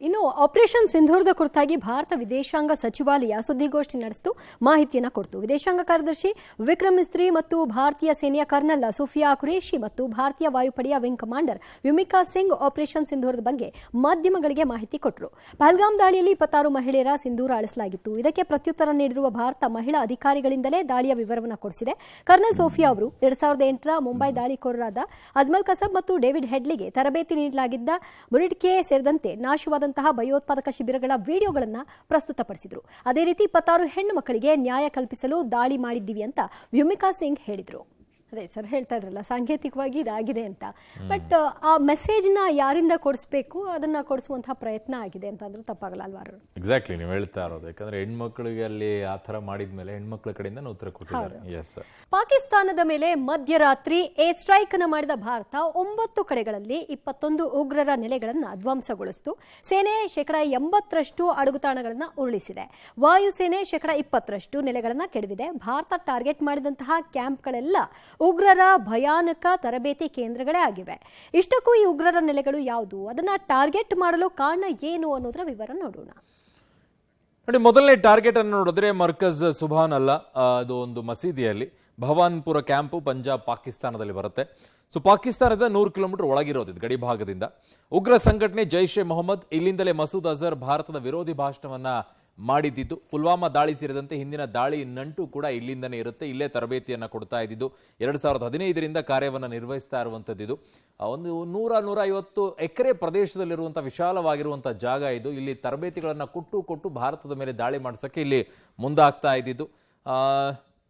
ಇನ್ನು ಆಪರೇಷನ್ ಸಿಂಧೂರದ ಕುರಿತಾಗಿ ಭಾರತ ವಿದೇಶಾಂಗ ಸಚಿವಾಲಯ ಸುದ್ದಿಗೋಷ್ಠಿ ನಡೆಸಿತು, ಮಾಹಿತಿಯನ್ನು ಕೊಡ್ತು. ವಿದೇಶಾಂಗ ಕಾರ್ಯದರ್ಶಿ ವಿಕ್ರಮ್ ಮಿಸ್ತ್ರಿ ಮತ್ತು ಭಾರತೀಯ ಸೇನೆಯ ಕರ್ನಲ್ ಸುಫಿಯಾ ಖುರೇಶಿ ಮತ್ತು ಭಾರತೀಯ ವಾಯುಪಡೆಯ ವಿಂಗ್ ಕಮಾಂಡರ್ ವ್ಯುಮಿಕಾ ಸಿಂಗ್ ಆಪರೇಷನ್ ಸಿಂಧೂರದ ಬಗ್ಗೆ ಮಾಧ್ಯಮಗಳಿಗೆ ಮಾಹಿತಿ ಕೊಟ್ಟರು. ಪಹಲ್ಗಾಮ್ ದಾಳಿಯಲ್ಲಿ 26 ಮಹಿಳೆಯರ ಸಿಂಧೂರ ಅಳಿಸಲಾಗಿತ್ತು. ಇದಕ್ಕೆ ಪ್ರತ್ಯುತ್ತರ ನೀಡಿರುವ ಭಾರತ ಮಹಿಳಾ ಅಧಿಕಾರಿಗಳಿಂದಲೇ ದಾಳಿಯ ವಿವರವನ್ನು ಕೊಡಿಸಿದೆ. ಕರ್ನಲ್ ಸೋಫಿಯಾ ಅವರು 2008ರ ಮುಂಬೈ ದಾಳಿಕೋರರಾದ ಅಜ್ಮಲ್ ಕಸಬ್ ಮತ್ತು ಡೇವಿಡ್ ಹೆಡ್ಲಿಗೆ ತರಬೇತಿ ನೀಡಲಾಗಿದ್ದ ಮುರಿಡ್ಕೆ ಸೇರಿದಂತೆ ನಾಶವಾದಂತಹ ಭಯೋತ್ಪಾದಕ ಶಿಬಿರಗಳ ವಿಡಿಯೋಗಳನ್ನು ಪ್ರಸ್ತುತಪಡಿಸಿದರು. ಅದೇ ರೀತಿ 26 ಹೆಣ್ಣು ಮಕ್ಕಳಿಗೆ ನ್ಯಾಯ ಕಲ್ಪಿಸಲು ದಾಳಿ ಮಾಡಿದ್ದೀವಿ ಅಂತ ವ್ಯುಮಿಕಾ ಸಿಂಗ್ ಹೇಳಿದರು. ಅದೇ ಸರ್ ಹೇಳ್ತಾ ಇದ್ರಲ್ಲ, ಸಾಂಕೇತಿಕವಾಗಿ ಇದಾಗಿದೆ ಅಂತ. ಬಟ್ ಆ ಮೆಸೇಜ್ನ ಯಾರಿಂದ ಕೊಡಿಸ್ಬೇಕು ಅದನ್ನ ಕೊಡಿಸುವಂತಹ ಪ್ರಯತ್ನ ಆಗಿದೆ ಅಂತ ಅಂದ್ರೂ ತಪ್ಪಾಗಲ್ಲ ಅಲ್ವಾ? ಎಕ್ಸಾಕ್ಟ್ಲಿ, ನೀವು ಹೇಳ್ತಾ ಇರೋದು. ಯಾಕಂದ್ರೆ ಹೆಣ್ಮಕ್ಳಿಗೆ ಅಲ್ಲಿ ಆ ಥರ ಮಾಡಿದ್ಮೇಲೆ ಹೆಣ್ಮಕ್ಳ ಕಡೆಯಿಂದ ಉತ್ತರ ಕೊಟ್ಟಿದ್ದಾರೆ. ಎಸ್, ಪಾಕಿಸ್ತಾನದ ಮೇಲೆ ಮಧ್ಯರಾತ್ರಿ ಏರ್ ಸ್ಟ್ರೈಕ್ ಅನ್ನು ಮಾಡಿದ ಭಾರತ 9 ಕಡೆಗಳಲ್ಲಿ 21 ಉಗ್ರರ ನೆಲೆಗಳನ್ನು ಧ್ವಂಸಗೊಳಿಸಿತು. ಸೇನೆ 80% ಅಡಗುತಾಣಗಳನ್ನು ಉರುಳಿಸಿದೆ. ವಾಯುಸೇನೆ 20% ನೆಲೆಗಳನ್ನು ಕೆಡವಿದೆ. ಭಾರತ ಟಾರ್ಗೆಟ್ ಮಾಡಿದಂತಹ ಕ್ಯಾಂಪ್ಗಳೆಲ್ಲ ಉಗ್ರರ ಭಯಾನಕ ತರಬೇತಿ ಕೇಂದ್ರಗಳೇ ಆಗಿವೆ. ಇಷ್ಟಕ್ಕೂ ಈ ಉಗ್ರರ ನೆಲೆಗಳು ಯಾವುದು, ಅದನ್ನ ಟಾರ್ಗೆಟ್ ಮಾಡಲು ಕಾರಣ ಏನು ಅನ್ನೋದರ ವಿವರ ನೋಡೋಣ. ನೋಡಿ, ಮೊದಲನೇ ಟಾರ್ಗೆಟ್ ಅನ್ನು ನೋಡಿದ್ರೆ ಮರ್ಕಜ್ ಸುಭಾನ್ ಅಲ್ಲ, ಅದು ಒಂದು ಮಸೀದಿಯಲ್ಲಿ ಭವಾನ್ಪುರ ಕ್ಯಾಂಪು ಪಂಜಾಬ್ ಪಾಕಿಸ್ತಾನದಲ್ಲಿ ಬರುತ್ತೆ. ಸೊ ಪಾಕಿಸ್ತಾನದ 100 ಕಿಲೋಮೀಟರ್ ಒಳಗಿರೋದು ಗಡಿ ಭಾಗದಿಂದ. ಉಗ್ರ ಸಂಘಟನೆ ಜೈಷ್ ಎ ಮೊಹಮ್ಮದ್ ಇಲ್ಲಿಂದಲೇ ಮಸೂದ್ ಅಜರ್ ಭಾರತದ ವಿರೋಧಿ ಭಾಷಣವನ್ನ ಮಾಡಿದ್ದು. ಪುಲ್ವಾಮಾ ದಾಳಿ ಸೇರಿದಂತೆ ಹಿಂದಿನ ದಾಳಿ ನಂಟು ಕೂಡ ಇಲ್ಲಿಂದನೇ ಇರುತ್ತೆ. ಇಲ್ಲೇ ತರಬೇತಿಯನ್ನು ಕೊಡ್ತಾ ಇದ್ದಿದ್ದು. 2015ರಿಂದ ಕಾರ್ಯವನ್ನು ನಿರ್ವಹಿಸ್ತಾ ಇರುವಂಥದ್ದು. ಒಂದು 100-150 ಎಕರೆ ಪ್ರದೇಶದಲ್ಲಿರುವಂಥ ವಿಶಾಲವಾಗಿರುವಂಥ ಜಾಗ ಇದು. ಇಲ್ಲಿ ತರಬೇತಿಗಳನ್ನು ಕೊಟ್ಟು ಭಾರತದ ಮೇಲೆ ದಾಳಿ ಮಾಡಿಸೋಕ್ಕೆ ಇಲ್ಲಿ ಮುಂದಾಗ್ತಾ ಇದ್ದಿದ್ದು.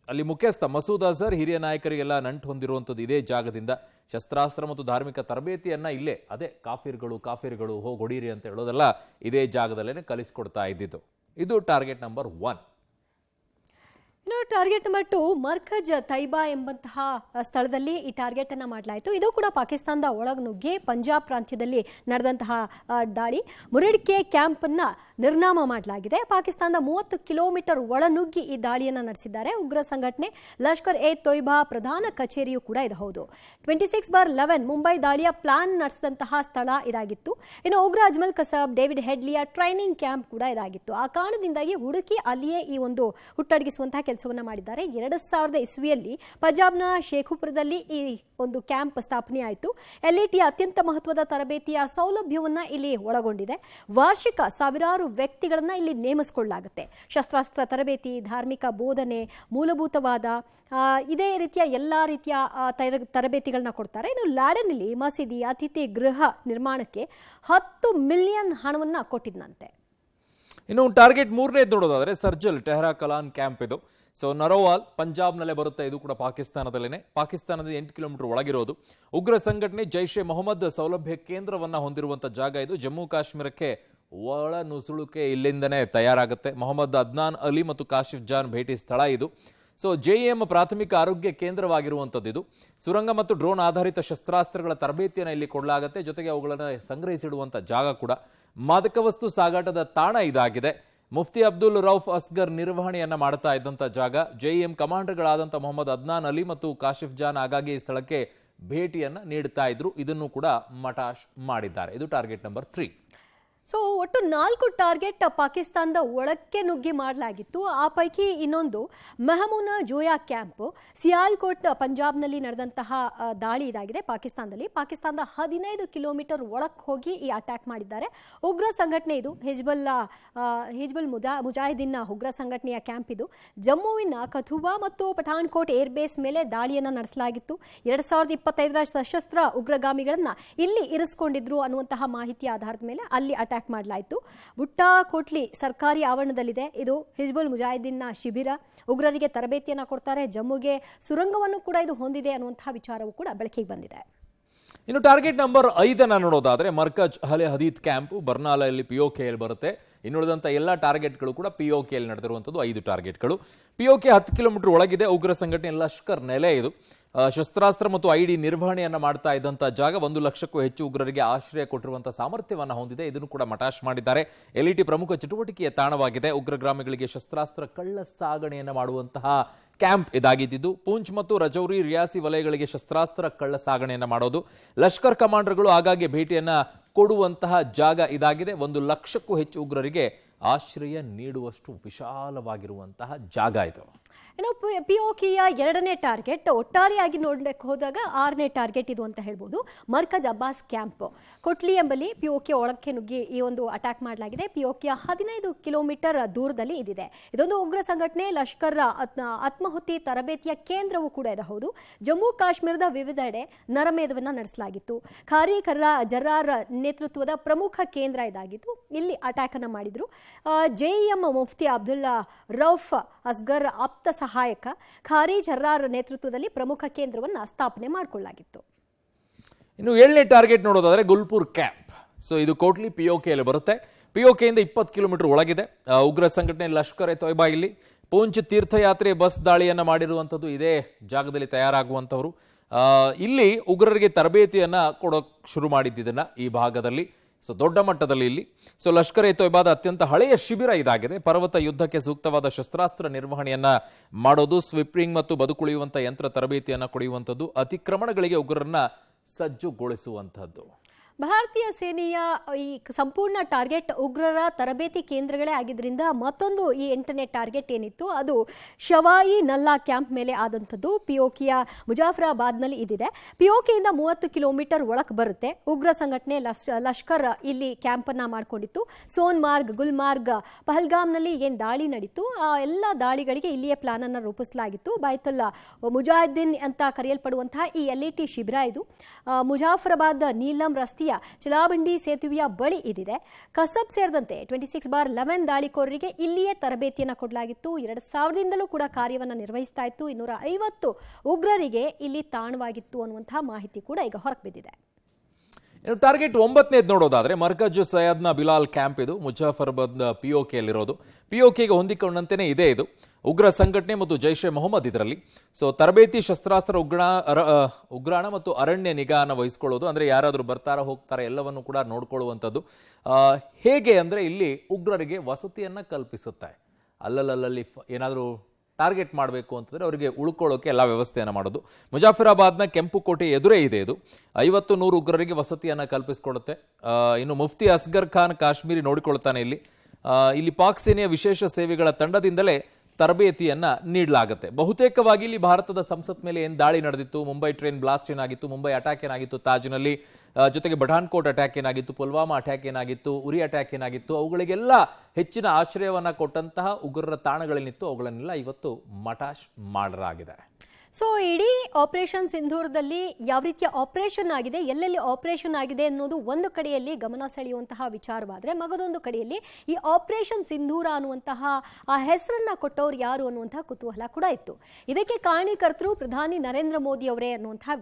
ಅಲ್ಲಿ ಮುಖ್ಯಸ್ಥ ಮಸೂದ್ ಅಜರ್ ಹಿರಿಯ ನಾಯಕರಿಗೆಲ್ಲ ನಂಟು ಹೊಂದಿರುವಂಥದ್ದು ಇದೇ ಜಾಗದಿಂದ. ಶಸ್ತ್ರಾಸ್ತ್ರ ಮತ್ತು ಧಾರ್ಮಿಕ ತರಬೇತಿಯನ್ನ ಇಲ್ಲೇ ಅದೇ ಕಾಫಿರ್ಗಳು ಹೋಗಿ ಹೊಡೀರಿ ಅಂತ ಹೇಳೋದೆಲ್ಲ ಇದೇ ಜಾಗದಲ್ಲೇ ಕಲಿಸ್ಕೊಡ್ತಾ ಇದ್ದಿದ್ದು. ಇದು ಟಾರ್ಗೆಟ್ ನಂಬರ್ 1. ಇನ್ನು ಟಾರ್ಗೆಟ್ ನಂಬರ್ 2 ಮರ್ಕಜ್ ತೈಬಾ ಎಂಬಂತಹ ಸ್ಥಳದಲ್ಲಿ ಈ ಟಾರ್ಗೆಟ್ ಅನ್ನ ಮಾಡಲಾಯಿತು. ಇದು ಕೂಡ ಪಾಕಿಸ್ತಾನದ ಒಳನುಗ್ಗಿ ಪಂಜಾಬ್ ಪ್ರಾಂತ್ಯದಲ್ಲಿ ನಡೆದಂತಹ ದಾಳಿ. ಮುರಿಡ್ಕೆ ಕ್ಯಾಂಪ್ ಅನ್ನ ನಿರ್ನಾಮ ಮಾಡಲಾಗಿದೆ. ಪಾಕಿಸ್ತಾನದ 30 ಕಿಲೋಮೀಟರ್ ಒಳನುಗ್ಗಿ ಈ ದಾಳಿಯನ್ನು ನಡೆಸಿದ್ದಾರೆ. ಉಗ್ರ ಸಂಘಟನೆ ಲಷ್ಕರ್ ಎ ತೊಯ್ಬಾ ಪ್ರಧಾನ ಕಚೇರಿಯೂ ಕೂಡ ಇದು ಹೌದು. 26/11 ಮುಂಬೈ ದಾಳಿಯ ಪ್ಲಾನ್ ನಡೆಸಿದಂತಹ ಸ್ಥಳ ಇದಾಗಿತ್ತು. ಇನ್ನು ಉಗ್ರ ಅಜ್ಮಲ್ ಕಸಬ್ ಡೇವಿಡ್ ಹೆಡ್ಲಿಯ ಟ್ರೈನಿಂಗ್ ಕ್ಯಾಂಪ್ ಕೂಡ ಇದಾಗಿತ್ತು. ಆ ಕಾರಣದಿಂದಾಗಿ ಹುಡುಕಿ ಅಲ್ಲಿಯೇ ಈ ಒಂದು ಹುಟ್ಟಡಗಿಸುವಂತಹ ಕೆಲಸವನ್ನ ಮಾಡಿದ್ದಾರೆ. 2000 ಇಸ್ವಿಯಲ್ಲಿ ಪಂಜಾಬ್ನ ಶೇಖುಪುರದಲ್ಲಿ ಈ ಒಂದು ಕ್ಯಾಂಪ್ ಸ್ಥಾಪನೆ ಆಯಿತು. ಎಲ್ಇಟಿಯ ಅತ್ಯಂತ ಮಹತ್ವದ ತರಬೇತಿಯ ಸೌಲಭ್ಯವನ್ನ ಇಲ್ಲಿ ಒಳಗೊಂಡಿದೆ. ವಾರ್ಷಿಕ ಸಾವಿರಾರು ವ್ಯಕ್ತಿಗಳನ್ನ ಇಲ್ಲಿ ನೇಮಿಸಿಕೊಳ್ಳಲಾಗುತ್ತೆ. ಶಸ್ತ್ರಾಸ್ತ್ರ ತರಬೇತಿ, ಧಾರ್ಮಿಕ ಬೋಧನೆ, ಮೂಲಭೂತವಾದ ಇದೇ ರೀತಿಯ ಎಲ್ಲಾ ರೀತಿಯ ತರಬೇತಿಗಳನ್ನ ಕೊಡ್ತಾರೆ. ಇನ್ನು ಲ್ಯಾಡನ್ನಲ್ಲಿ ಮಸೀದಿ, ಅತಿಥಿ ಗೃಹ ನಿರ್ಮಾಣಕ್ಕೆ 10 ಮಿಲಿಯನ್ ಹಣವನ್ನ ಕೊಟ್ಟಿದ್ದಂತೆ. ಇನ್ನು ಟಾರ್ಗೆಟ್ 3ನೇ ನೋಡೋದಾದ್ರೆ ಸರ್ಜಲ್ ಟೆಹರಾ ಕಲಾನ್ ಕ್ಯಾಂಪ್ ಇದು. ಸೊ ನರೋವಾಲ್ ಪಂಜಾಬ್ನಲ್ಲೇ ಬರುತ್ತೆ. ಇದು ಕೂಡ ಪಾಕಿಸ್ತಾನದಲ್ಲೇನೆ. ಪಾಕಿಸ್ತಾನದ 8 ಕಿಲೋಮೀಟರ್ ಒಳಗಿರೋದು. ಉಗ್ರ ಸಂಘಟನೆ ಜೈಷ್ ಎ ಮೊಹಮ್ಮದ್ ಸೌಲಭ್ಯ ಕೇಂದ್ರವನ್ನ ಹೊಂದಿರುವಂತಹ ಜಾಗ ಇದು. ಜಮ್ಮು ಕಾಶ್ಮೀರಕ್ಕೆ ಒಳ ನುಸುಳುಕೆ ಇಲ್ಲಿಂದನೇ ತಯಾರಾಗುತ್ತೆ. ಮೊಹಮ್ಮದ್ ಅದ್ನಾನ್ ಅಲಿ ಮತ್ತು ಕಾಶಿಫ್ ಜಾನ್ ಭೇಟಿ ಸ್ಥಳ ಇದು. ಸೊ ಜೆಎಂ ಪ್ರಾಥಮಿಕ ಆರೋಗ್ಯ ಕೇಂದ್ರವಾಗಿರುವಂಥದ್ದು ಇದು. ಸುರಂಗ ಮತ್ತು ಡ್ರೋನ್ ಆಧಾರಿತ ಶಸ್ತ್ರಾಸ್ತ್ರಗಳ ತರಬೇತಿಯನ್ನು ಇಲ್ಲಿ ಕೊಡಲಾಗುತ್ತೆ. ಜೊತೆಗೆ ಅವುಗಳನ್ನು ಸಂಗ್ರಹಿಸಿಡುವಂಥ ಜಾಗ ಕೂಡ. ಮಾದಕ ವಸ್ತು ಸಾಗಾಟದ ತಾಣ ಇದಾಗಿದೆ. ಮುಫ್ತಿ ಅಬ್ದುಲ್ ರೌಫ್ ಅಸ್ಗರ್ ನಿರ್ವಹಣೆಯನ್ನ ಮಾಡ್ತಾ ಇದ್ದಂಥ ಜಾಗ. ಜೆಎಂ ಕಮಾಂಡರ್ಗಳಾದಂಥ ಮೊಹಮ್ಮದ್ ಅದ್ನಾನ್ ಅಲಿ ಮತ್ತು ಕಾಶಿಫ್ ಜಾನ್ ಆಗಾಗ್ಗೆ ಈ ಸ್ಥಳಕ್ಕೆ ಭೇಟಿಯನ್ನ ನೀಡುತ್ತಾ ಇದ್ರು. ಇದನ್ನು ಕೂಡ ಮಟಾಶ್ ಮಾಡಿದ್ದಾರೆ. ಇದು ಟಾರ್ಗೆಟ್ ನಂಬರ್ 3. ಸೊ ಒಟ್ಟು 4 ಟಾರ್ಗೆಟ್ ಪಾಕಿಸ್ತಾನದ ಒಳಕ್ಕೆ ನುಗ್ಗಿ ಮಾಡಲಾಗಿತ್ತು. ಆ ಪೈಕಿ ಇನ್ನೊಂದು ಮೆಹಮೂನಾ ಜೋಯಾ ಕ್ಯಾಂಪ್, ಸಿಯಾಲ್ಕೋಟ್ ಪಂಜಾಬ್ನಲ್ಲಿ ನಡೆದಂತಹ ದಾಳಿ ಇದಾಗಿದೆ. ಪಾಕಿಸ್ತಾನದ 15 ಕಿಲೋಮೀಟರ್ ಒಳಕ್ಕೆ ಹೋಗಿ ಈ ಅಟ್ಯಾಕ್ ಮಾಡಿದ್ದಾರೆ. ಉಗ್ರ ಸಂಘಟನೆ ಇದು. ಹಿಜ್ಬುಲ್ ಮುಜಾಹಿದೀನ್ ಉಗ್ರ ಸಂಘಟನೆಯ ಕ್ಯಾಂಪ್ ಇದು. ಜಮ್ಮುವಿನ ಕಥುವಾ ಮತ್ತು ಪಠಾನ್ಕೋಟ್ ಏರ್ಬೇಸ್ ಮೇಲೆ ದಾಳಿಯನ್ನು ನಡೆಸಲಾಗಿತ್ತು. 2025ರ ಸಶಸ್ತ್ರ ಉಗ್ರಗಾಮಿಗಳನ್ನ ಇಲ್ಲಿ ಇರಿಸಿಕೊಂಡಿದ್ರು ಅನ್ನುವಂತಹ ಮಾಹಿತಿಯ ಆಧಾರದ ಮೇಲೆ ಅಲ್ಲಿ ಅಟ್ಯಾಕ್ ಮಾಡಲಾಯಿತು. ಬುಟ್ಟಾ ಕೋಟ್ಲಿ ಸರ್ಕಾರಿ ಆವರಣದಲ್ಲಿದೆ. ಇದು ಹಿಜ್ಬುಲ್ ಮುಜಾಹಿದೀನ್ನ ಶಿಬಿರ. ಉಗ್ರರಿಗೆ ತರಬೇತಿಯನ್ನು ಕೊಡ್ತಾರೆ. ಜಮ್ಮುಗೆ ಸುರಂಗವನ್ನು ಕೂಡ ಇದು ಹೊಂದಿದೆ ಅನ್ನುವಂತಹ ವಿಚಾರವೂ ಕೂಡ ಬೆಳಕಿಗೆ ಬಂದಿದೆ. ಇನ್ನು ಟಾರ್ಗೆಟ್ ನಂಬರ್ 5 ನೋಡೋದಾದ್ರೆ ಮರ್ಕಜ್ ಅಹ್ಲೆ ಹದೀತ್ ಕ್ಯಾಂಪ್ ಬರ್ನಾಲಲ್ಲಿ ಪಿಒಕೆಯಲ್ಲಿ ಬರುತ್ತೆ. ಇನ್ನುಳಿದಂಥ ಎಲ್ಲ ಟಾರ್ಗೆಟ್ಗಳು ಕೂಡ ಪಿಒಕೆಯಲ್ಲಿ ನಡೆದಿರುವಂಥದ್ದು 5 ಟಾರ್ಗೆಟ್ಗಳು. PoK 10 kilometre ಒಳಗಿದೆ. ಉಗ್ರ ಸಂಘಟನೆ ಲಷ್ಕರ್ ನೆಲೆ ಇದು. ಶಸ್ತ್ರಾಸ್ತ್ರ ಮತ್ತು ಐಡಿ ನಿರ್ವಹಣೆಯನ್ನ ಮಾಡ್ತಾ ಇದ್ದಂಥ ಜಾಗ. 1 ಲಕ್ಷಕ್ಕೂ ಹೆಚ್ಚು ಉಗ್ರರಿಗೆ ಆಶ್ರಯ ಕೊಟ್ಟಿರುವಂತಹ ಸಾಮರ್ಥ್ಯವನ್ನು ಹೊಂದಿದೆ. ಇದನ್ನು ಕೂಡ ಮಟಾಶ್ ಮಾಡಿದ್ದಾರೆ. ಎಲ್ಇಟಿ ಪ್ರಮುಖ ಚಟುವಟಿಕೆಯ ತಾಣವಾಗಿದೆ. ಉಗ್ರಗಾಮಿಗಳಿಗೆ ಶಸ್ತ್ರಾಸ್ತ್ರ ಕಳ್ಳ ಸಾಗಣೆಯನ್ನು ಮಾಡುವಂತಹ ಕ್ಯಾಂಪ್ ಇದಾಗಿದ್ದು. ಪೂಂಚ್ ಮತ್ತು ರಜೌರಿ ರಿಯಾಸಿ ವಲಯಗಳಿಗೆ ಶಸ್ತ್ರಾಸ್ತ್ರ ಕಳ್ಳ ಸಾಗಣೆಯನ್ನು ಮಾಡೋದು. ಲಷ್ಕರ್ ಕಮಾಂಡರ್ಗಳು ಆಗಾಗ್ಗೆ ಭೇಟಿಯನ್ನ ಕೊಡುವಂತಹ ಜಾಗ ಇದಾಗಿದೆ. 1 ಲಕ್ಷಕ್ಕೂ ಹೆಚ್ಚು ಉಗ್ರರಿಗೆ ಆಶ್ರಯ ನೀಡುವಷ್ಟು ವಿಶಾಲವಾಗಿರುವಂತಹ ಜಾಗ ಇದು. ಇನ್ನು ಪಿಒಕೆಯ 2ನೇ ಟಾರ್ಗೆಟ್ ಒಟ್ಟಾರೆಯಾಗಿ ನೋಡಕ್ಕೆ ಹೋದಾಗ 6ನೇ ಟಾರ್ಗೆಟ್ ಇದು ಅಂತ ಹೇಳ್ಬೋದು. ಮರ್ಕಜ್ ಅಬ್ಬಾಸ್ ಕ್ಯಾಂಪ್ ಕೊಟ್ಲಿ ಎಂಬಲ್ಲಿ ಪಿಒಕೆ ಒಳಕ್ಕೆ ನುಗ್ಗಿ ಈ ಒಂದು ಅಟ್ಯಾಕ್ ಮಾಡಲಾಗಿದೆ. ಪಿಒಕೆಯ 15 ಕಿಲೋಮೀಟರ್ ದೂರದಲ್ಲಿ ಇದಿದೆ. ಇದೊಂದು ಉಗ್ರ ಸಂಘಟನೆ. ಲಷ್ಕರ್ ಆತ್ಮಾಹುತಿ ತರಬೇತಿಯ ಕೇಂದ್ರವೂ ಕೂಡ ಇದೆ. ಹೌದು, ಜಮ್ಮು ಕಾಶ್ಮೀರದ ವಿವಿಧೆಡೆ ನರಮೇಧವನ್ನು ನಡೆಸಲಾಗಿತ್ತು. ಖಾರಿ ಜರ್ರಾರ್ ನೇತೃತ್ವದ ಪ್ರಮುಖ ಕೇಂದ್ರ ಇದಾಗಿತ್ತು. ಇಲ್ಲಿ ಅಟ್ಯಾಕ್ ಅನ್ನು ಮಾಡಿದ್ರು. ಜೆಇಎಂ ಮುಫ್ತಿ ಅಬ್ದುಲ್ಲಾ ರೌಫ್ ಅಸ್ಗರ್ ಆಪ್ತ ಸಹಾಯಕ ಖಾರಿ ಜರ್ರಾರ್ ನೇತೃತ್ವದಲ್ಲಿ ಪ್ರಮುಖ ಕೇಂದ್ರವನ್ನು ಸ್ಥಾಪನೆ ಮಾಡಿಕೊಳ್ಳಲಾಗಿತ್ತು. ಇನ್ನು 7ನೇ ಟಾರ್ಗೆಟ್ ನೋಡೋದಾದ್ರೆ ಗುಲ್ಪುರ್ ಕ್ಯಾಂಪ್. ಸೊ ಇದು ಕೋಟ್ಲಿ ಪಿಒಕೆಯಲ್ಲಿ ಬರುತ್ತೆ. ಪಿಒಕೆಯಿಂದ 20 ಕಿಲೋಮೀಟರ್ ಒಳಗಿದೆ. ಉಗ್ರ ಸಂಘಟನೆ ಲಷ್ಕರ್ ಎ ತೊಯ್ಬಾ ಇಲ್ಲಿ ಪೂಂಚ್ ತೀರ್ಥಯಾತ್ರೆ ಬಸ್ ದಾಳಿಯನ್ನ ಮಾಡಿರುವಂಥದ್ದು ಇದೇ ಜಾಗದಲ್ಲಿ ತಯಾರಾಗುವಂಥವ್ರು. ಇಲ್ಲಿ ಉಗ್ರರಿಗೆ ತರಬೇತಿಯನ್ನ ಕೊಡೋಕೆ ಶುರು ಮಾಡಿದ್ದನ್ನ ಈ ಭಾಗದಲ್ಲಿ. ಸೊ ದೊಡ್ಡ ಮಟ್ಟದಲ್ಲಿ ಇಲ್ಲಿ ಲಷ್ಕರ್ ಎ ತೊಯ್ಬಾದ ಅತ್ಯಂತ ಹಳೆಯ ಶಿಬಿರ ಇದಾಗಿದೆ. ಪರ್ವತ ಯುದ್ಧಕ್ಕೆ ಸೂಕ್ತವಾದ ಶಸ್ತ್ರಾಸ್ತ್ರ ನಿರ್ವಹಣೆಯನ್ನ ಮಾಡೋದು, ಸ್ವಿಪ್ರಿಂಗ್ ಮತ್ತು ಬದುಕುಳಿಯುವಂಥ ಯಂತ್ರ ತರಬೇತಿಯನ್ನ ಕೊಡುವಂಥದ್ದು, ಅತಿಕ್ರಮಣಗಳಿಗೆ ಉಗ್ರರನ್ನ ಸಜ್ಜುಗೊಳಿಸುವಂಥದ್ದು. ಭಾರತೀಯ ಸೇನೆಯ ಈ ಸಂಪೂರ್ಣ ಟಾರ್ಗೆಟ್ ಉಗ್ರರ ತರಬೇತಿ ಕೇಂದ್ರಗಳೇ ಆಗಿದ್ದರಿಂದ ಮತ್ತೊಂದು ಈ 8ನೇ ಟಾರ್ಗೆಟ್ ಏನಿತ್ತು ಅದು ಶವಾಯಿ ನಲ್ಲಾ ಕ್ಯಾಂಪ್ ಮೇಲೆ ಆದಂಥದ್ದು. ಪಿಒಕೆಯ ಮುಜಾಫರಾಬಾದ್ನಲ್ಲಿ ಇದಿದೆ. ಪಿಒಕೆಯಿಂದ 30 ಕಿಲೋಮೀಟರ್ ಒಳಗೆ ಬರುತ್ತೆ. ಉಗ್ರ ಸಂಘಟನೆ ಲಷ್ಕರ್ ಇಲ್ಲಿ ಕ್ಯಾಂಪನ್ನು ಮಾಡಿಕೊಂಡಿತ್ತು. ಸೋನ್ಮಾರ್ಗ್, ಗುಲ್ಮಾರ್ಗ್, ಪಹಲ್ಗಾಮ್ನಲ್ಲಿ ಏನು ದಾಳಿ ನಡೀತು ಆ ಎಲ್ಲ ದಾಳಿಗಳಿಗೆ ಇಲ್ಲಿಯೇ ಪ್ಲಾನ್ ಅನ್ನು ರೂಪಿಸಲಾಗಿತ್ತು. ಬೈತುಲ್ಲಾ ಮುಜಾಹಿದ್ದೀನ್ ಅಂತ ಕರೆಯಲ್ಪಡುವಂತಹ ಈ LET ಶಿಬಿರ ಇದು ಮುಜಾಫರಾಬಾದ್ ನೀಲಂ ರಸ್ತೆಯ ಚಿಲಾಬಂಡಿ ಸೇತುವೆಯ ಬಳಿ ಇದಿದೆ. ಕಸಬ್ ಸೇರಿದಂತೆ 26/11 ದಾಳಿಕೋರರಿಗೆ ಇಲ್ಲಿಯೇ ತರಬೇತಿಯನ್ನು ಕೊಡಲಾಗಿತ್ತು. 2000ದಿಂದಲೂ ಕೂಡ ಕಾರ್ಯವನ್ನು ನಿರ್ವಹಿಸ್ತಾ ಇತ್ತು. 250 ಉಗ್ರರಿಗೆ ಇಲ್ಲಿ ತಾಣವಾಗಿತ್ತು ಅನ್ನುವಂತಹ ಮಾಹಿತಿ ಕೂಡ ಈಗ ಹೊರಗೆ ಬಿದ್ದಿದೆ. ಇನ್ನು ಟಾರ್ಗೆಟ್ 9ನೇದು ನೋಡೋದಾದ್ರೆ ಮರ್ಕಜ್ ಸೈಯದ್ನ ಬಿಲಾಲ್ ಕ್ಯಾಂಪ್. ಇದು ಮುಜಾಫರಾಬಾದ್ ಪಿಒಕೆಯಲ್ಲಿರೋದು. ಪಿಒಕೆಗೆ ಹೊಂದಿಕೊಂಡಂತೆಯೇ ಇದೆ ಇದು. ಉಗ್ರ ಸಂಘಟನೆ ಮತ್ತು ಜೈಷ್ ಎ ಮೊಹಮ್ಮದ್ ಇದರಲ್ಲಿ. ತರಬೇತಿ, ಶಸ್ತ್ರಾಸ್ತ್ರ, ಉಗ್ರಾಣ ಮತ್ತು ಅರಣ್ಯ ನಿಗಾನ ವಹಿಸ್ಕೊಳ್ಳೋದು. ಅಂದರೆ ಯಾರಾದರೂ ಬರ್ತಾರ ಹೋಗ್ತಾರ ಎಲ್ಲವನ್ನು ಕೂಡ ನೋಡ್ಕೊಳ್ಳುವಂಥದ್ದು. ಹೇಗೆ ಅಂದರೆ ಇಲ್ಲಿ ಉಗ್ರರಿಗೆ ವಸತಿಯನ್ನು ಕಲ್ಪಿಸುತ್ತೆ. ಅಲ್ಲಲ್ಲಿ ಏನಾದರೂ ಟಾರ್ಗೆಟ್ ಮಾಡಬೇಕು ಅಂತಂದರೆ ಅವರಿಗೆ ಉಳ್ಕೊಳ್ಳೋಕೆ ಎಲ್ಲ ವ್ಯವಸ್ಥೆಯನ್ನು ಮಾಡೋದು. ಮುಜಾಫರಾಬಾದ್ನ ಕೆಂಪು ಕೋಟೆ ಎದುರೇ ಇದೆ ಇದು. 50-100 ಉಗ್ರರಿಗೆ ವಸತಿಯನ್ನು ಕಲ್ಪಿಸಿಕೊಡುತ್ತೆ. ಇನ್ನು ಮುಫ್ತಿ ಅಸ್ಗರ್ ಖಾನ್ ಕಾಶ್ಮೀರಿ ನೋಡಿಕೊಳ್ತಾನೆ ಇಲ್ಲಿ ಪಾಕ್ ಸೇನೆಯ ವಿಶೇಷ ಸೇವೆಗಳ ತಂಡದಿಂದಲೇ ತರಬೇತಿಯನ್ನ ನೀಡಲಾಗುತ್ತೆ. ಬಹುತೇಕವಾಗಿ ಇಲ್ಲಿ ಭಾರತದ ಸಂಸತ್ ಮೇಲೆ ಏನು ದಾಳಿ ನಡೆದಿತ್ತು, ಮುಂಬೈ ಟ್ರೈನ್ ಬ್ಲಾಸ್ಟ್ ಏನಾಗಿತ್ತು, ಮುಂಬೈ ಅಟ್ಯಾಕ್ ಏನಾಗಿತ್ತು ತಾಜ್ನಲ್ಲಿ, ಜೊತೆಗೆ ಬಠಾನ್ಕೋಟ್ ಅಟ್ಯಾಕ್ ಏನಾಗಿತ್ತು, ಪುಲ್ವಾಮಾ ಅಟ್ಯಾಕ್ ಏನಾಗಿತ್ತು, ಉರಿ ಅಟ್ಯಾಕ್ ಏನಾಗಿತ್ತು, ಅವುಗಳಿಗೆಲ್ಲ ಹೆಚ್ಚಿನ ಆಶ್ರಯವನ್ನ ಕೊಟ್ಟಂತಹ ಉಗ್ರರ ತಾಣಗಳೇನಿತ್ತು ಅವುಗಳನ್ನೆಲ್ಲ ಇವತ್ತು ಮಟಾಶ್ ಮಾಡಲಾಗಿದೆ. ಇಡೀ ಆಪರೇಷನ್ ಸಿಂಧೂರದಲ್ಲಿ ಯಾವ ರೀತಿಯ ಆಪರೇಷನ್ ಆಗಿದೆ, ಎಲ್ಲೆಲ್ಲಿ ಆಪರೇಷನ್ ಆಗಿದೆ ಅನ್ನೋದು ಒಂದು ಕಡೆಯಲ್ಲಿ ಗಮನ ಸೆಳೆಯುವಂತಹ ವಿಚಾರವಾದರೆ, ಮಗದೊಂದು ಕಡೆಯಲ್ಲಿ ಈ ಆಪರೇಷನ್ ಸಿಂಧೂರ ಅನ್ನುವಂತಹ ಆ ಹೆಸರನ್ನ ಕೊಟ್ಟವ್ರು ಯಾರು ಅನ್ನುವಂತಹ ಕುತೂಹಲ ಕೂಡ ಇತ್ತು. ಇದಕ್ಕೆ ಕಾರಣೀಕರ್ತರು ಪ್ರಧಾನಿ ನರೇಂದ್ರ ಮೋದಿ ಅವರೇ ಅನ್ನುವಂತಹ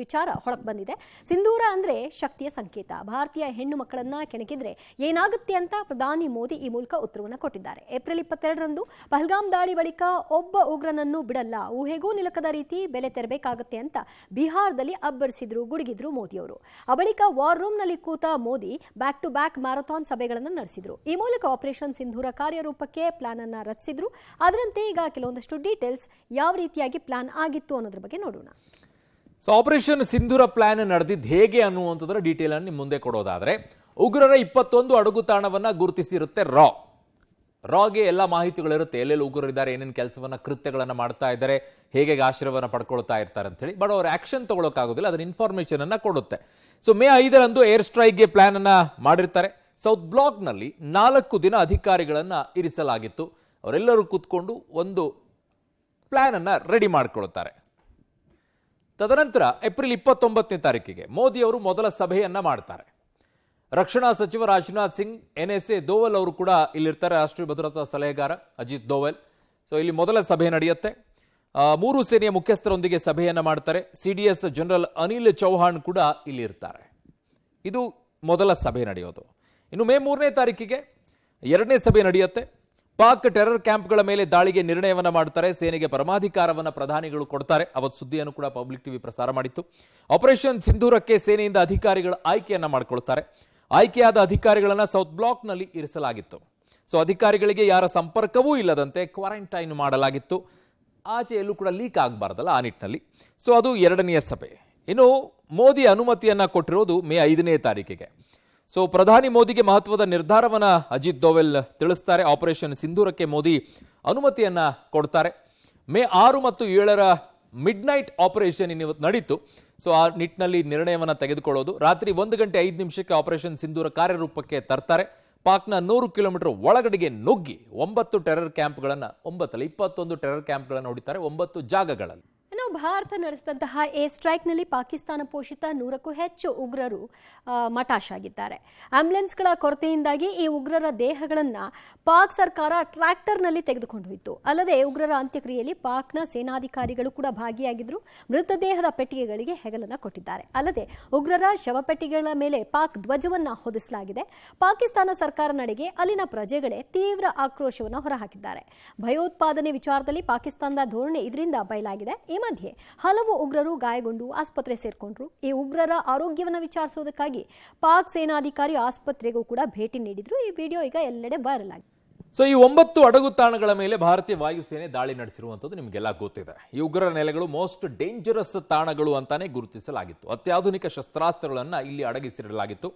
ವಿಚಾರ ಹೊರಗೆ ಬಂದಿದೆ. ಸಿಂಧೂರ ಅಂದ್ರೆ ಶಕ್ತಿಯ ಸಂಕೇತ. ಭಾರತೀಯ ಹೆಣ್ಣು ಮಕ್ಕಳನ್ನ ಕೆಣಕಿದ್ರೆ ಏನಾಗುತ್ತೆ ಅಂತ ಪ್ರಧಾನಿ ಮೋದಿ ಈ ಮೂಲಕ ಉತ್ತರವನ್ನು ಕೊಟ್ಟಿದ್ದಾರೆ. ಏಪ್ರಿಲ್ 22ರಂದು ಪಹಲ್ಗಾಮ್ ದಾಳಿ ಬಳಿಕ ಒಬ್ಬ ಉಗ್ರನನ್ನು ಬಿಡಲ್ಲ, ಊಹೆಗೂ ನಿಲುಕದ ರೀತಿ ಬೆಲೆ ತೆರಬೇಕಾಗುತ್ತೆ ಅಂತ ಬಿಹಾರದಲ್ಲಿ ಅಬ್ಬರಿಸಿದ್ರು, ಗುಡುಗಿದ್ರು ಮೋದಿ ಅವರು. ಆ ಬಳಿಕ ವಾರ್ ರೂಮ್ ನಲ್ಲಿ ಕೂತ Modi back to back marathon ಸಭೆಗಳನ್ನು ನಡೆಸಿದ್ರು. ಈ ಮೂಲಕ ಆಪರೇಷನ್ ಸಿಂಧೂರ ಕಾರ್ಯರೂಪಕ್ಕೆ ಪ್ಲಾನ್ ಅನ್ನ ರಚಿಸಿದ್ರು. ಅದರಂತೆ ಈಗ ಕೆಲವೊಂದಷ್ಟು ಡೀಟೇಲ್ಸ್ ಯಾವ ರೀತಿಯಾಗಿ ಪ್ಲಾನ್ ಆಗಿತ್ತು ಅನ್ನೋದ್ರ ಬಗ್ಗೆ ನೋಡೋಣ. ಆಪರೇಷನ್ ಸಿಂಧೂರ ಪ್ಲಾನ್ ನಡೆದಿದ್ದು ಹೇಗೆ ಅನ್ನುವಂಥದ್ರ ಡೀಟೇಲ್ ಅನ್ನು ನಿಮ್ಮ ಮುಂದೆ ಕೊಡೋದಾದ್ರೆ, ಉಗ್ರರ 21 ಅಡಗುತಾಣವನ್ನ ಗುರುತಿಸಿರುತ್ತೆ ರಾಗೆ ಎಲ್ಲ ಮಾಹಿತಿಗಳಿರುತ್ತೆ. ಎಲ್ಲೆಲ್ಲಿ ಉಗ್ರರಿದ್ದಾರೆ, ಏನೇನು ಕೆಲಸವನ್ನ ಕೃತ್ಯಗಳನ್ನ ಮಾಡ್ತಾ ಇದ್ದಾರೆ, ಹೇಗೆ ಆಶ್ರಯವನ್ನ ಪಡ್ಕೊಳ್ತಾ ಇರ್ತಾರೆ ಅಂತ ಹೇಳಿ. ಬಟ್ ಅವ್ರು ಆಕ್ಷನ್ ತಗೊಳ್ಳೋಕ್ಕಾಗೋದಿಲ್ಲ, ಅದನ್ನ ಇನ್ಫಾರ್ಮೇಶನ್ ಅನ್ನ ಕೊಡುತ್ತೆ. ಮೇ 5ರಂದು ಏರ್ ಸ್ಟ್ರೈಕ್ಗೆ ಪ್ಲಾನ್ ಅನ್ನ ಮಾಡಿರ್ತಾರೆ. ಸೌತ್ ಬ್ಲಾಕ್ ನಲ್ಲಿ 4 ದಿನ ಅಧಿಕಾರಿಗಳನ್ನ ಇರಿಸಲಾಗಿತ್ತು. ಅವರೆಲ್ಲರೂ ಕೂತ್ಕೊಂಡು ಒಂದು ಪ್ಲಾನ್ ಅನ್ನ ರೆಡಿ ಮಾಡ್ಕೊಳ್ತಾರೆ. ತದನಂತರ ಏಪ್ರಿಲ್ 29ನೇ ತಾರೀಕಿಗೆ ಮೋದಿ ಅವರು ಮೊದಲ ಸಭೆಯನ್ನ ಮಾಡ್ತಾರೆ. ರಕ್ಷಣಾ ಸಚಿವ ರಾಜನಾಥ್ ಸಿಂಗ್, NSA ದೋವಲ್ ಅವರು ಕೂಡ ಇಲ್ಲಿರ್ತಾರೆ, ರಾಷ್ಟ್ರೀಯ ಭದ್ರತಾ ಸಲಹೆಗಾರ ಅಜಿತ್ ದೋವಲ್. ಇಲ್ಲಿ ಮೊದಲ ಸಭೆ ನಡೆಯುತ್ತೆ. 3 ಸೇನೆಯ ಮುಖ್ಯಸ್ಥರೊಂದಿಗೆ ಸಭೆಯನ್ನ ಮಾಡ್ತಾರೆ. CDS ಜನರಲ್ ಅನಿಲ್ ಚೌಹಾಣ್ ಕೂಡ ಇಲ್ಲಿ ಇರ್ತಾರೆ. ಇದು ಮೊದಲ ಸಭೆ ನಡೆಯೋದು. ಇನ್ನು ಮೇ 3ನೇ ತಾರೀಕಿಗೆ 2ನೇ ಸಭೆ ನಡೆಯುತ್ತೆ. ಪಾಕ್ ಟೆರರ್ ಕ್ಯಾಂಪ್ಗಳ ಮೇಲೆ ದಾಳಿಗೆ ನಿರ್ಣಯವನ್ನ ಮಾಡ್ತಾರೆ. ಸೇನೆಗೆ ಪರಮಾಧಿಕಾರವನ್ನ ಪ್ರಧಾನಿಗಳು ಕೊಡ್ತಾರೆ. ಅವತ್ತು ಸುದ್ದಿಯನ್ನು ಕೂಡ ಪಬ್ಲಿಕ್ ಟಿವಿ ಪ್ರಸಾರ ಮಾಡಿತ್ತು. ಆಪರೇಷನ್ ಸಿಂಧೂರಕ್ಕೆ ಸೇನೆಯಿಂದ ಅಧಿಕಾರಿಗಳ ಆಯ್ಕೆಯನ್ನ ಮಾಡ್ಕೊಳ್ತಾರೆ. ಆಯ್ಕೆಯಾದ ಅಧಿಕಾರಿಗಳನ್ನ ಸೌತ್ ಬ್ಲಾಕ್ ನಲ್ಲಿ ಇರಿಸಲಾಗಿತ್ತು. ಅಧಿಕಾರಿಗಳಿಗೆ ಯಾರ ಸಂಪರ್ಕವೂ ಇಲ್ಲದಂತೆ ಕ್ವಾರಂಟೈನ್ ಮಾಡಲಾಗಿತ್ತು. ಆಚೆ ಎಲ್ಲೂ ಕೂಡ ಲೀಕ್ ಆಗಬಾರ್ದಲ್ಲ ಆ ನಿಟ್ಟಿನಲ್ಲಿ. ಅದು 2ನೇ ಸಭೆ. ಇನ್ನು ಮೋದಿ ಅನುಮತಿಯನ್ನ ಕೊಟ್ಟಿರೋದು ಮೇ 5ನೇ ತಾರೀಕಿಗೆ. ಸೊ ಪ್ರಧಾನಿ ಮೋದಿಗೆ ಮಹತ್ವದ ನಿರ್ಧಾರವನ್ನ ಅಜಿತ್ ದೋವೆಲ್ ತಿಳಿಸ್ತಾರೆ. ಆಪರೇಷನ್ ಸಿಂಧೂರಕ್ಕೆ ಮೋದಿ ಅನುಮತಿಯನ್ನ ಕೊಡ್ತಾರೆ. ಮೇ 6 ಮತ್ತು 7ರ ಮಿಡ್ ನೈಟ್ ಆಪರೇಷನ್ ಇವತ್ತು ನಡೀತು. ಸೊ ಆ ನಿಟ್ಟಿನಲ್ಲಿ ನಿರ್ಣಯವನ್ನ ತೆಗೆದುಕೊಳ್ಳೋದು. ರಾತ್ರಿ 1:05 ಆಪರೇಷನ್ ಸಿಂಧೂರ ಕಾರ್ಯರೂಪಕ್ಕೆ ತರ್ತಾರೆ. ಪಾಕ್ನ 100 ಕಿಲೋಮೀಟರ್ ಒಳಗಡೆಗೆ ನುಗ್ಗಿ 9 ಟೆರರ್ ಕ್ಯಾಂಪ್ಗಳನ್ನ 21 ಟೆರರ್ ಕ್ಯಾಂಪ್ಗಳನ್ನು ಹೊಡಿತಾರೆ 9 ಜಾಗಗಳಲ್ಲಿ. ಇನ್ನು ಭಾರತ ನಡೆಸಿದಂತಹ ಏ ಸ್ಟ್ರೈಕ್ನಲ್ಲಿ ಪಾಕಿಸ್ತಾನ ಪೋಷಿತ 100ಕ್ಕೂ ಹೆಚ್ಚು ಉಗ್ರರು ಮಟಾಶಾಗಿದ್ದಾರೆ. ಆಂಬ್ಯುಲೆನ್ಸ್ಗಳ ಕೊರತೆಯಿಂದಾಗಿ ಈ ಉಗ್ರರ ದೇಹಗಳನ್ನು ಪಾಕ್ ಸರ್ಕಾರ ಟ್ರ್ಯಾಕ್ಟರ್ನಲ್ಲಿ ತೆಗೆದುಕೊಂಡು ಹೋಯಿತು. ಅಲ್ಲದೆ ಉಗ್ರರ ಅಂತ್ಯಕ್ರಿಯೆಯಲ್ಲಿ ಪಾಕ್ನ ಸೇನಾಧಿಕಾರಿಗಳು ಕೂಡ ಭಾಗಿಯಾಗಿದ್ದರು. ಮೃತದೇಹದ ಪೆಟ್ಟಿಗೆಗಳಿಗೆ ಹೆಗಲನ್ನು ಕೊಟ್ಟಿದ್ದಾರೆ. ಅಲ್ಲದೆ ಉಗ್ರರ ಶವಪೆಟ್ಟಿಗೆಗಳ ಮೇಲೆ ಪಾಕ್ ಧ್ವಜವನ್ನು ಹೊದಿಸಲಾಗಿದೆ. ಪಾಕಿಸ್ತಾನ ಸರ್ಕಾರ ನಡೆಗೆ ಅಲ್ಲಿನ ಪ್ರಜೆಗಳೇ ತೀವ್ರ ಆಕ್ರೋಶವನ್ನು ಹೊರಹಾಕಿದ್ದಾರೆ. ಭಯೋತ್ಪಾದನೆ ವಿಚಾರದಲ್ಲಿ ಪಾಕಿಸ್ತಾನದ ಧೋರಣೆ ಇದರಿಂದ ಬಯಲಾಗಿದೆ. ಈ ಮಧ್ಯೆ ಹಲವು ಉಗ್ರರು ಗಾಯಗೊಂಡು ಆಸ್ಪತ್ರೆ ಸೇರ್ಕೊಂಡ್ರು. ಈ ಉಗ್ರರ ಆರೋಗ್ಯವನ್ನು ವಿಚಾರಿಸುವುದಕ್ಕಾಗಿ ಪಾಕ್ ಸೇನಾಧಿಕಾರಿ ಆಸ್ಪತ್ರೆಗೂ ಕೂಡ ಭೇಟಿ ನೀಡಿದ್ರು. ಈ ವಿಡಿಯೋ ಈಗ ಎಲ್ಲೆಡೆ ವೈರಲ್ ಆಗಿದೆ. ಸೊ ಈ 9 ಅಡಗುತಾಣಗಳ ಮೇಲೆ ಭಾರತೀಯ ವಾಯುಸೇನೆ ದಾಳಿ ನಡೆಸಿರುವಂಥದ್ದು ನಿಮಗೆಲ್ಲ ಗೊತ್ತಿದೆ. ಈ ಉಗ್ರರ ನೆಲೆಗಳು ಮೋಸ್ಟ್ ಡೇಂಜರಸ್ ತಾಣಗಳು ಅಂತಾನೆ ಗುರುತಿಸಲಾಗಿತ್ತು. ಅತ್ಯಾಧುನಿಕ ಶಸ್ತ್ರಾಸ್ತ್ರಗಳನ್ನ ಇಲ್ಲಿ ಅಡಗಿಸಿಡಲಾಗಿತ್ತು.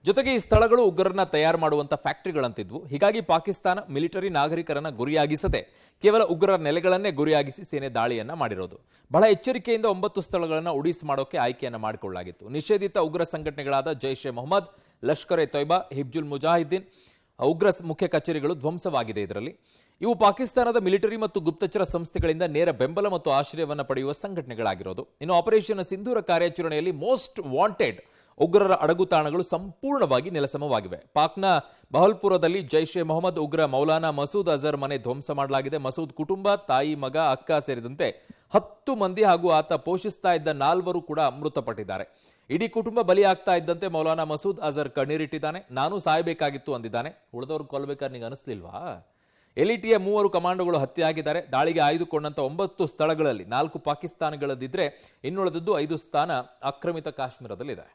ಜೊತೆಗೆ ಈ ಸ್ಥಳಗಳು ಉಗ್ರರನ್ನ ತಯಾರು ಮಾಡುವಂತ ಫ್ಯಾಕ್ಟರಿಗಳಂತಿದ್ವು. ಹೀಗಾಗಿ ಪಾಕಿಸ್ತಾನ ಮಿಲಿಟರಿ ನಾಗರಿಕರನ್ನ ಗುರಿಯಾಗಿಸದೆ ಕೇವಲ ಉಗ್ರರ ನೆಲೆಗಳನ್ನೇ ಗುರಿಯಾಗಿಸಿ ಸೇನೆ ದಾಳಿಯನ್ನ ಮಾಡಿರೋದು. ಬಹಳ ಎಚ್ಚರಿಕೆಯಿಂದ 9 ಸ್ಥಳಗಳನ್ನ ಉಡೀಸ್ ಮಾಡೋಕೆ ಆಯ್ಕೆಯನ್ನ ಮಾಡಿಕೊಳ್ಳಲಾಗಿತ್ತು. ನಿಷೇಧಿತ ಉಗ್ರ ಸಂಘಟನೆಗಳಾದ ಜೈಷ್ ಎ ಮೊಹಮ್ಮದ್, ಲಷ್ಕರ್ ಎ ತೊಯ್ಬಾ, ಹಿಬ್ಜುಲ್ ಮುಜಾಹಿದ್ದೀನ್ ಉಗ್ರ ಮುಖ್ಯ ಕಚೇರಿಗಳು ಧ್ವಂಸವಾಗಿದೆ. ಇದರಲ್ಲಿ ಇವು ಪಾಕಿಸ್ತಾನದ ಮಿಲಿಟರಿ ಮತ್ತು ಗುಪ್ತಚರ ಸಂಸ್ಥೆಗಳಿಂದ ನೇರ ಬೆಂಬಲ ಮತ್ತು ಆಶ್ರಯವನ್ನು ಪಡೆಯುವ ಸಂಘಟನೆಗಳಾಗಿರೋದು. ಇನ್ನು ಆಪರೇಷನ್ ಸಿಂಧೂರ ಕಾರ್ಯಾಚರಣೆಯಲ್ಲಿ ಮೋಸ್ಟ್ ವಾಂಟೆಡ್ ಉಗ್ರರ ಅಡಗುತಾಣಗಳು ಸಂಪೂರ್ಣವಾಗಿ ನೆಲಸಮವಾಗಿವೆ. ಪಾಕ್ನ ಬಹಲ್ಪುರದಲ್ಲಿ ಜೈಷ್ ಎ ಮೊಹಮ್ಮದ್ ಉಗ್ರ ಮೌಲಾನಾ ಮಸೂದ್ ಅಜರ್ ಮನೆ ಧ್ವಂಸ ಮಾಡಲಾಗಿದೆ. ಮಸೂದ್ ಕುಟುಂಬ, ತಾಯಿ, ಮಗ, ಅಕ್ಕ ಸೇರಿದಂತೆ 10 ಮಂದಿ ಹಾಗೂ ಆತ ಪೋಷಿಸ್ತಾ ಇದ್ದ 4 ಕೂಡ ಮೃತಪಟ್ಟಿದ್ದಾರೆ. ಇಡೀ ಕುಟುಂಬ ಬಲಿಯಾಗ್ತಾ ಇದ್ದಂತೆ ಮೌಲಾನಾ ಮಸೂದ್ ಅಜರ್ ಕಣ್ಣೀರಿಟ್ಟಿದ್ದಾನೆ. ನಾನು ಸಾಯಬೇಕಾಗಿತ್ತು ಅಂದಿದ್ದಾನೆ. ಉಳಿದವರು ಕೊಲ್ಲಬೇಕಾದ್ರೆ ನಿಂಗೆ ಅನಿಸ್ಲಿಲ್ವಾ? ಎಲಿಟಿಯ 3 ಕಮಾಂಡೋಗಳು ಹತ್ಯೆಯಾಗಿದ್ದಾರೆ. ದಾಳಿಗೆ ಆಯ್ದುಕೊಂಡಂತ 9 ಸ್ಥಳಗಳಲ್ಲಿ 4 ಪಾಕಿಸ್ತಾನಗಳದಿದ್ರೆ ಇನ್ನುಳಿದದ್ದು 5 ಸ್ಥಾನ ಆಕ್ರಮಿತ ಕಾಶ್ಮೀರದಲ್ಲಿದೆ.